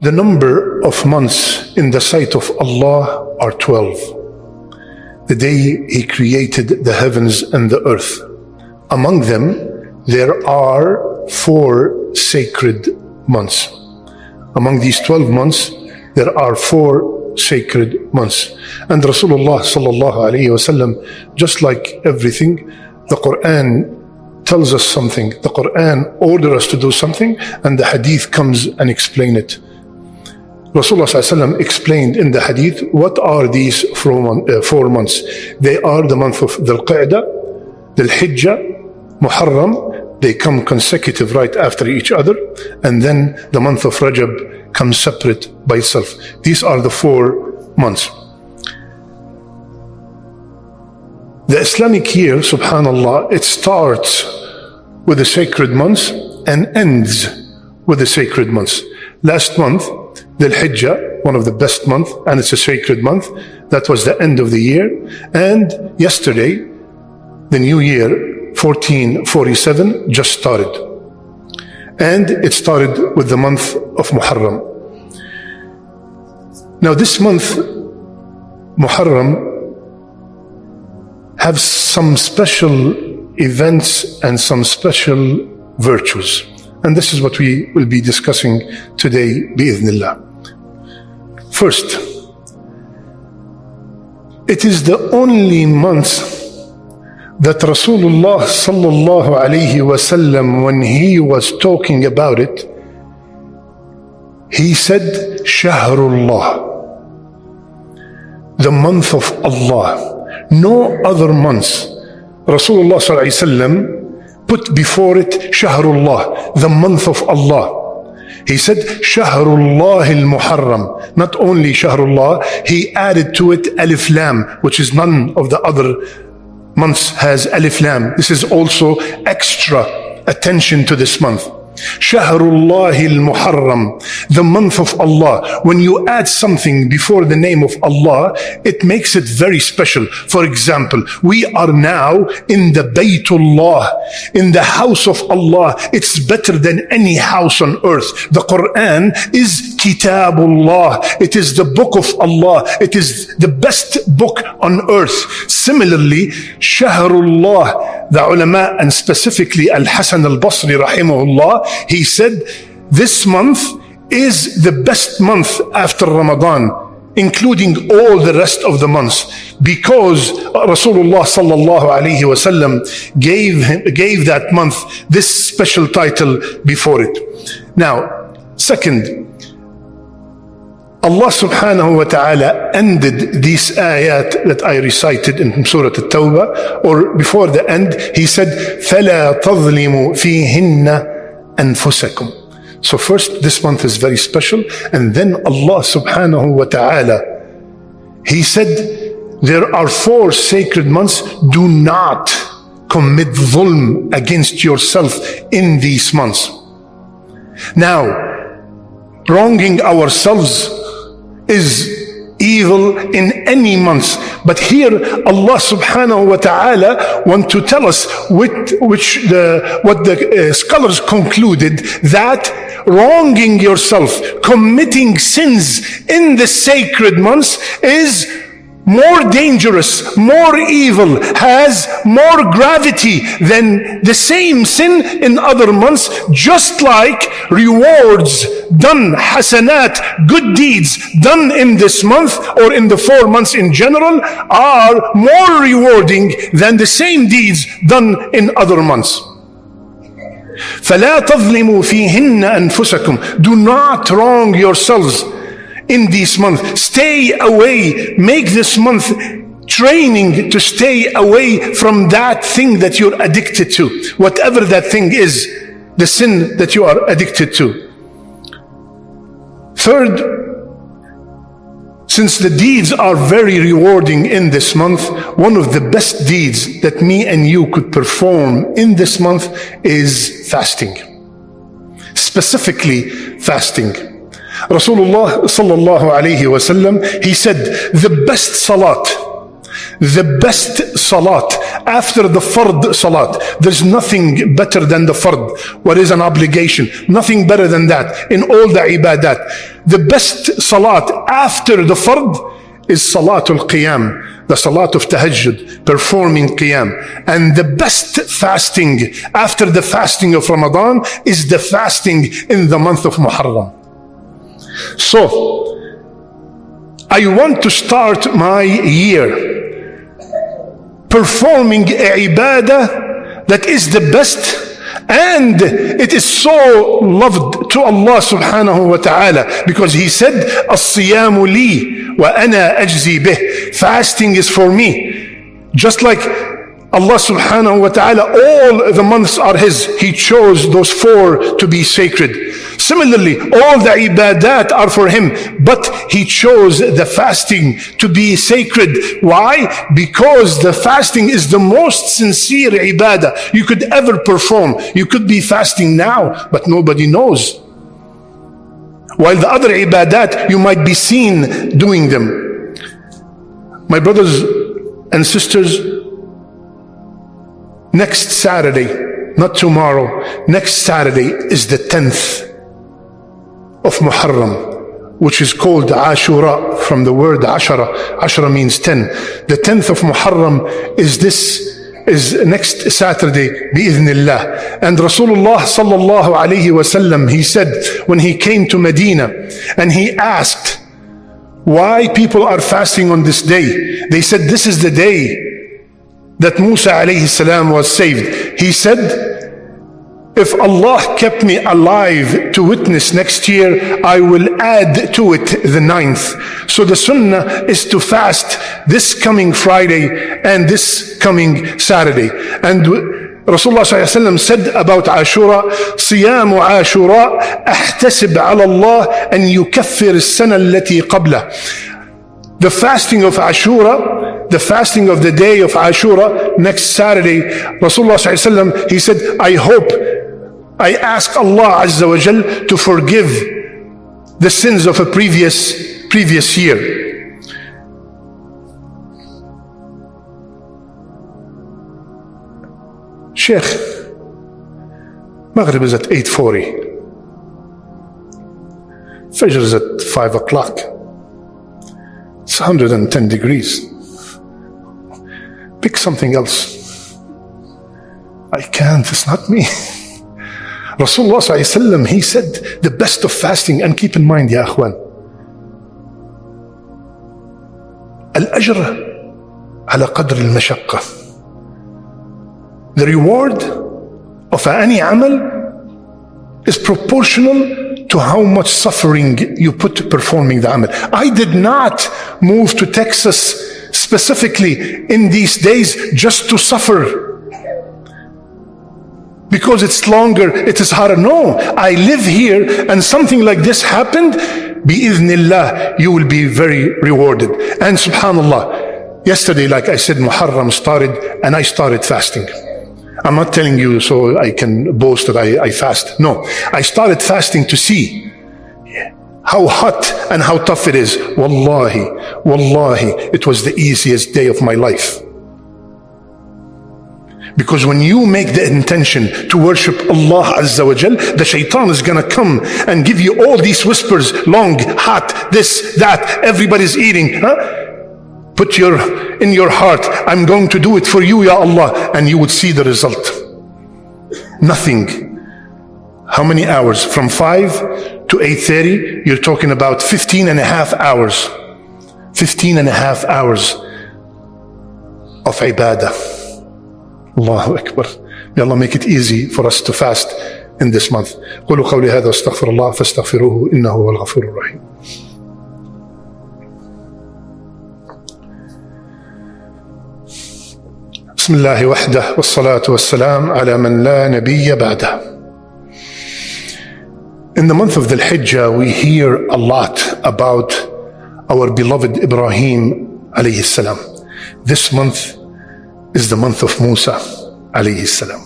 The number of months in the sight of Allah are 12. The day He created the heavens and the earth. Among them, there are 4 sacred months. Among these 12 months, there are 4 sacred months. And Rasulullah sallallahu alayhi wasallam, just like everything, the Quran tells us something. The Quran orders us to do something, and the hadith comes and explain it. Rasulullah sallallahu explained in the hadith, what are these 4 months? They are the month of Dhul Qa'dah, Dhul Hijjah, Muharram. They come consecutive right after each other, and then the month of Rajab comes separate by itself. These are the 4 months. The Islamic year, subhanallah, it starts with the sacred months and ends with the sacred months. Last month, Dhul Hijjah, one of the best months, and it's a sacred month. That was the end of the year. And yesterday, the new year, 1447, just started. And it started with the month of Muharram. Now this month, Muharram, have some special events and some special virtues. And this is what we will be discussing today, bi'idhnillah. First, it is the only month that Rasulullah sallallahu alayhi wasallam, when he was talking about it, he said, Shahrullah, the month of Allah. No other months Rasulullah sallallahu alayhi wasallam put before it Shahrullah, the month of Allah. He said Shahrullah al-Muharram. Not only Shahrullah, he added to it Alif Lam, which is none of the other months has Alif Lam. This is also extra attention to this month. Shahrullah al-Muharram, the month of Allah. When you add something before the name of Allah, it makes it very special. For example, we are now in the Baytullah, in the house of Allah. It's better than any house on earth. The Quran is Kitabullah. It is the book of Allah. It is the best book on earth. Similarly, Shahrullah, the ulama, and specifically Al-Hasan al-Basri rahimahullah, he said this month is the best month after Ramadan, including all the rest of the months, because Rasulullah sallallahu alaihi wasallam gave that month this special title before it. Now, second, Allah subhanahu wa ta'ala ended these ayat that I recited in Surah At-Tawbah, or before the end, He said, فَلَا تَظْلِمُوا فِيهِنَّ أَنفُسَكُمْ. So first, this month is very special, and then Allah subhanahu wa ta'ala, He said, there are 4 sacred months. Do not commit dhulm against yourself in these months. Now, wronging ourselves is evil in any month, but here Allah subhanahu wa ta'ala want to tell us what the scholars concluded, that wronging yourself, committing sins in the sacred months is more dangerous, more evil, has more gravity than the same sin in other months, just like rewards done, hasanat, good deeds done in this month or in the 4 months in general are more rewarding than the same deeds done in other months. فَلَا تَظْلِمُوا فِيهِنَّ أَنفُسَكُمْ. Do not wrong yourselves in this month. Stay away. Make this month training to stay away from that thing that you're addicted to, whatever that thing is, the sin that you are addicted to. Third, since the deeds are very rewarding in this month, one of the best deeds that me and you could perform in this month is fasting. Specifically, fasting. Rasulullah sallallahu alayhi wasallam, he said, the best salat, the best salat after the fard salat. There's nothing better than the fard, what is an obligation. Nothing better than that in all the ibadat. The best salat after the fard is Salatul Qiyam, the Salat of Tahajjud, performing Qiyam. And the best fasting after the fasting of Ramadan is the fasting in the month of Muharram. So, I want to start my year performing a ibadah that is the best, and it is so loved to Allah subhanahu wa ta'ala, because He said, "As-siyamu li wa ana ajzi bih." Fasting is for me. Just like Allah subhanahu wa ta'ala, all the months are His. He chose those 4 to be sacred. Similarly, all the ibadat are for Him, but He chose the fasting to be sacred. Why? Because the fasting is the most sincere ibadah you could ever perform. You could be fasting now, but nobody knows. While the other ibadat, you might be seen doing them. My brothers and sisters, next Saturday, not tomorrow, next Saturday is the 10th of Muharram, which is called Ashura, from the word Ashara. Ashara means 10. The 10th of Muharram is next Saturday, bi'idhnillah. And Rasulullah sallallahu alayhi wasallam, he said when he came to Medina and he asked why people are fasting on this day, they said this is the day that Musa alayhi salam was saved. He said, if Allah kept me alive to witness next year, I will add to it the 9th. So the sunnah is to fast this coming Friday and this coming Saturday. And Rasulullah ﷺ said about Ashura, صيام عاشوراء أحتسب على الله أن يكفر السنة التي قبله. The fasting of Ashura, the fasting of the day of Ashura, next Saturday, Rasulullah ﷺ, he said, I ask Allah Azza wa Jal to forgive the sins of a previous year. Sheikh, Maghrib is at 8:40. Fajr is at 5 o'clock. It's 110 degrees. Pick something else. I can't, it's not me. Rasulullah ﷺ, he said the best of fasting, and keep in mind, ya akhwan, al-ajr ala qadr al-mashaqqa. The reward of any amal is proportional to how much suffering you put to performing the amal. I did not move to Texas specifically in these days just to suffer, because it's longer, it is harder. No, I live here and something like this happened, bi'idhnillah, you will be very rewarded. And subhanallah, yesterday, like I said, Muharram started and I started fasting. I'm not telling you so I can boast that I fast. No, I started fasting to see how hot and how tough it is. Wallahi, it was the easiest day of my life. Because when you make the intention to worship Allah Azza wa Jal, the shaitan is gonna come and give you all these whispers, long, hot, this, that, everybody's eating. Put in your heart, I'm going to do it for you, Ya Allah, and you would see the result. Nothing. How many hours? From 5 to 8:30, you're talking about 15 and a half hours. 15 and a half hours of ibadah. Allahu Akbar. May Allah make it easy for us to fast in this month. قولوا قولي هذا واستغفر الله فاستغفروه إنه هو الغفور الرحيم. بسم الله وحده والصلاة والسلام على من لا نبي بعده. In the month of the Hijjah, we hear a lot about our beloved Ibrahim alayhi salam. This month is the month of Musa alayhi salam.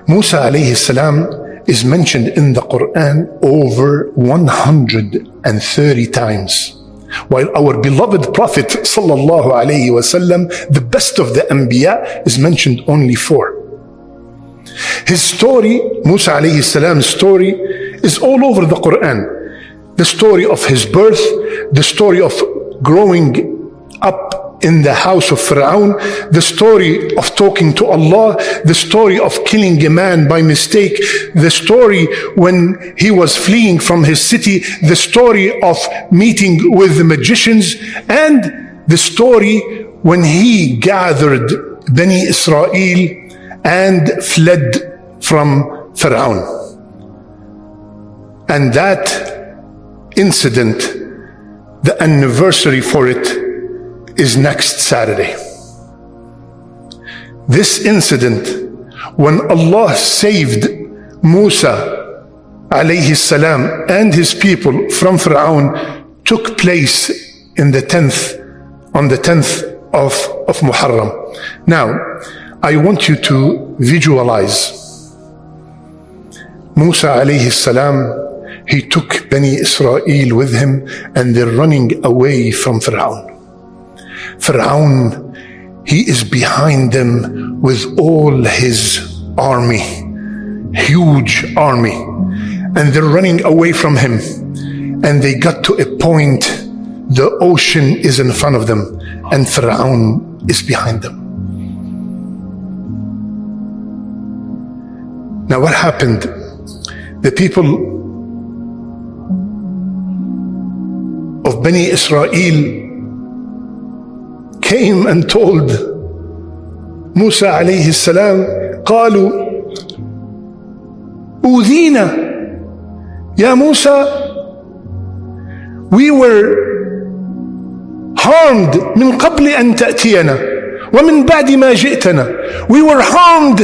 Musa alayhi salam is mentioned in the Quran over 130 times. While our beloved Prophet sallallahu alaihi wasallam, the best of the Anbiya, is mentioned only 4. His story, Musa alayhi salam's story, is all over the Quran. The story of his birth, the story of growing up in the house of Fir'aun, the story of talking to Allah, the story of killing a man by mistake, the story when he was fleeing from his city, the story of meeting with the magicians, and the story when he gathered Bani Israel and fled from Fir'aun. And that incident, the anniversary for it, is next Saturday. This incident, when Allah saved Musa alayhi salam and his people from Fir'aun, took place on the 10th of Muharram. Now, I want you to visualize Musa alayhi salam. He took Bani Israel with him, and they're running away from Fir'aun. Fir'aun, he is behind them with all his army, huge army, and they're running away from him. And they got to a point, the ocean is in front of them, and Fir'aun is behind them. Now what happened? The people of Bani Israel came and told Musa alayhi salam, قالوا أوذينا يا موسى, we were harmed من قبل أن تأتينا ومن بعد ما جئتنا. We were harmed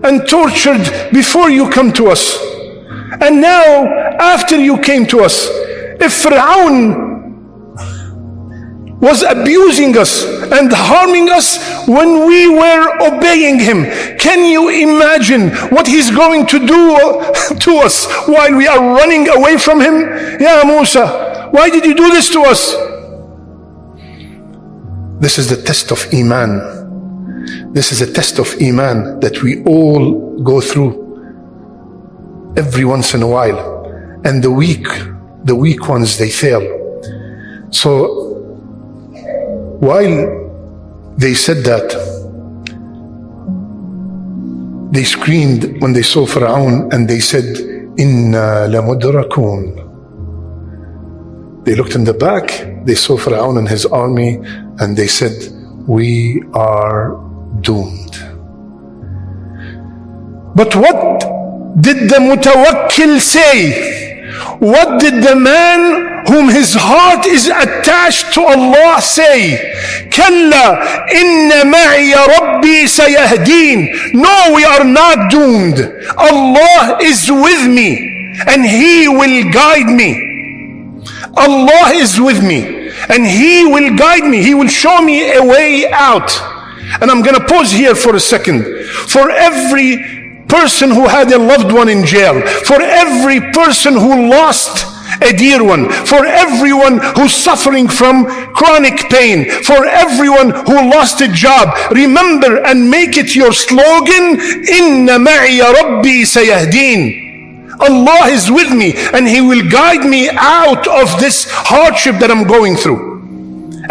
and tortured before you come to us, and now after you came to us. If Fir'aun was abusing us and harming us when we were obeying him, can you imagine what he's going to do to us while we are running away from him? Ya Musa, why did you do this to us? This is the test of Iman. This is a test of Iman that we all go through every once in a while. And the weak ones, they fail. So while they said that, they screamed when they saw Fir'aun, and they said, Inna lamudrakun. They looked in the back, they saw Fir'aun and his army, and they said, we are doomed. But what did the mutawakkil say? What did the man whom his heart is attached to Allah say? Kalla inna ma'iya rabbi sayahdeen. No, we are not doomed. Allah is with me and He will guide me. Allah is with me and He will guide me. He will show me a way out. And I'm going to pause here for a second. For every person who had a loved one in jail, for every person who lost a dear one, for everyone who's suffering from chronic pain, for everyone who lost a job, remember and make it your slogan, Inna ma'iya rabbi sayahdeen. Allah is with me and He will guide me out of this hardship that I'm going through.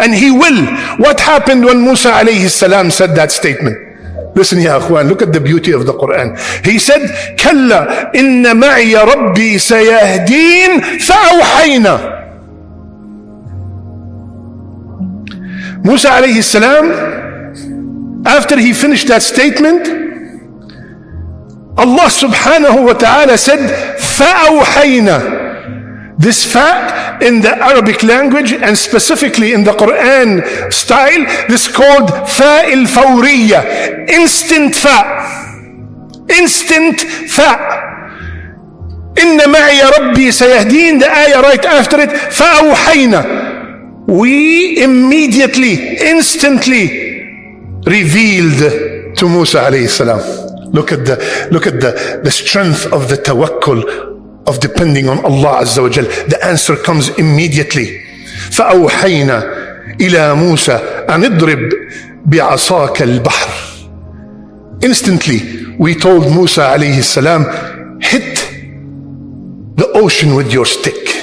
And He will. What happened when Musa alayhi salam said that statement? Listen, ya akhwan, look at the beauty of the Quran. He said, Kalla inna ma'iya rabbi sayahdeen fa'awhayna. Musa alayhi salam, after he finished that statement, Allah subhanahu wa ta'ala said, fa'awhayna. This fa in the Arabic language and specifically in the Quran style, this is called fa al-fawriya, instant fa. Instant fa. Inna ma'iya rabbi sayahdeen, the ayah right after it, fa'awhayna. We immediately, instantly revealed to Musa alayhi salam. Look at the strength of the tawakkul, of depending on Allah Azza wa Jal. The answer comes immediately. فأوحينا إلى موسى أن اضرب بعصاك البحر. Instantly we told Musa alayhi salam, hit the ocean with your stick.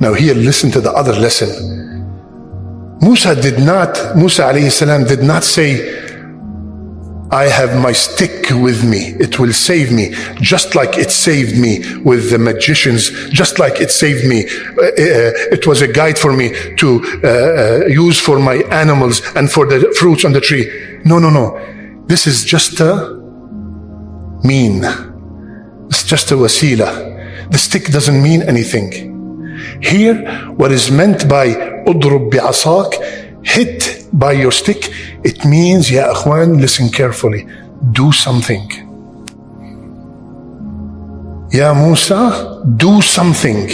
Now here, listen to the other lesson. Musa alayhi salam did not say, I have my stick with me, it will save me, just like it saved me with the magicians, just like it saved me, it was a guide for me to use for my animals and for the fruits on the tree. No. This is just a mean. It's just a wasila. The stick doesn't mean anything. Here, what is meant by udrub bi'asak, hit by your stick, it means, ya akhwan, listen carefully, do something. Ya Musa, do something.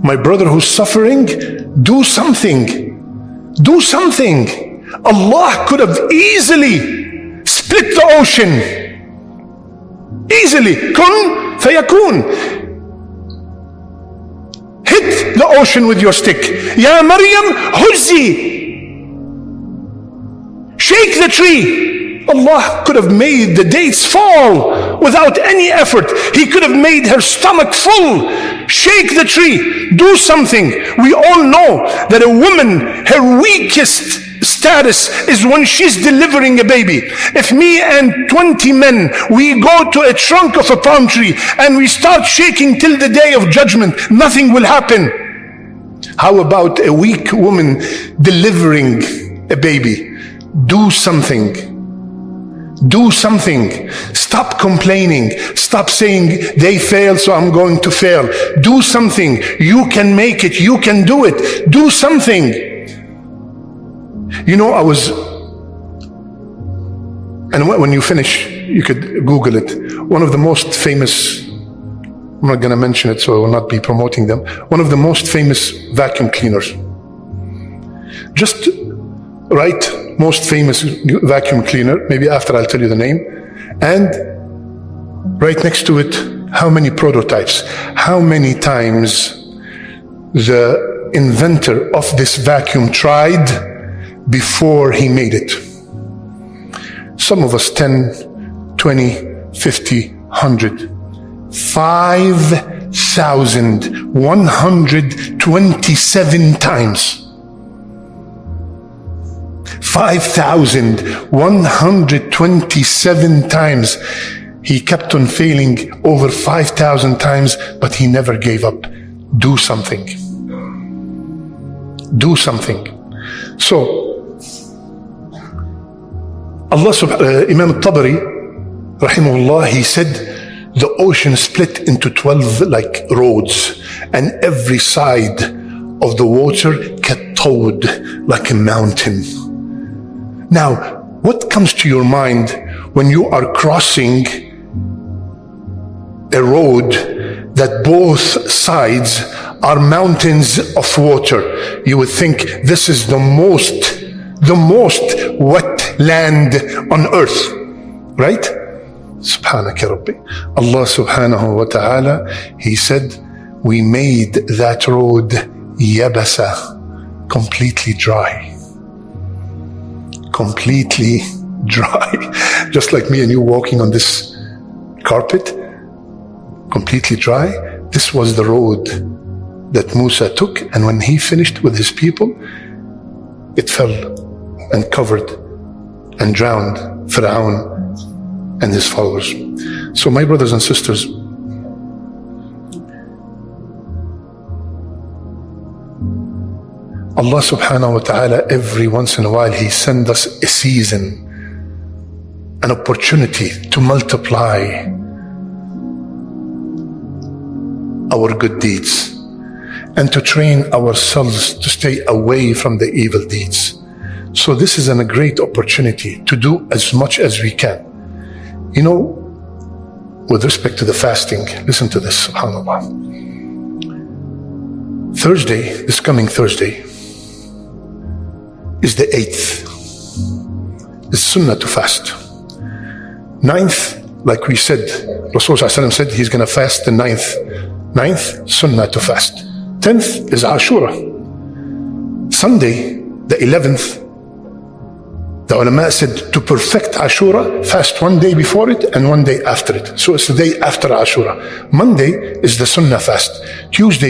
My brother who's suffering, do something. Do something. Allah could have easily split the ocean. Easily. Kun fayakun. Hit the ocean with your stick. Ya Maryam, huzzi. Shake the tree. Allah could have made the dates fall without any effort. He could have made her stomach full. Shake the tree. Do something. We all know that a woman, her weakest status is when she's delivering a baby. If me and 20 men, we go to a trunk of a palm tree and we start shaking till the day of judgment, nothing will happen. How about a weak woman delivering a baby? Do something. Do something. Stop complaining. Stop saying they fail, so I'm going to fail. Do something. You can make it. You can do it. Do something. You know, and when you finish, you could Google it. One of the most famous, I'm not going to mention it, so I will not be promoting them. One of the most famous vacuum cleaners. Just write most famous vacuum cleaner, maybe after I'll tell you the name, and right next to it, how many prototypes, how many times the inventor of this vacuum tried before he made it. Some of us 10, 20, 50, 100. 5,127 times. 5,127 times. He kept on failing over 5,000 times, but he never gave up. Do something. Do something. So, Imam al-Tabari, rahimahullah, he said, the ocean split into 12 like roads, and every side of the water catowed like a mountain. Now, what comes to your mind when you are crossing a road that both sides are mountains of water? You would think this is the most wet land on earth, right? Subhanaka Rabbi. Allah subhanahu wa ta'ala, He said, we made that road yabasa, completely dry. Completely dry. Just like me and you walking on this carpet, completely dry. This was the road that Musa took, and when he finished with his people, it fell and covered and drowned Pharaoh and his followers. So my brothers and sisters, Allah subhanahu wa ta'ala, every once in a while, He sends us a season, an opportunity to multiply our good deeds and to train ourselves to stay away from the evil deeds. So this is a great opportunity to do as much as we can. You know, with respect to the fasting, listen to this, subhanAllah. Thursday, this coming Thursday, is the 8th. It's Sunnah to fast. 9th, like we said, Rasulullah said he's going to fast the 9th. 9th, Sunnah to fast. 10th is Ashura. Sunday, the 11th, the ulama said to perfect Ashura, fast one day before it and one day after it. So it's the day after Ashura. Monday is the Sunnah fast. Tuesday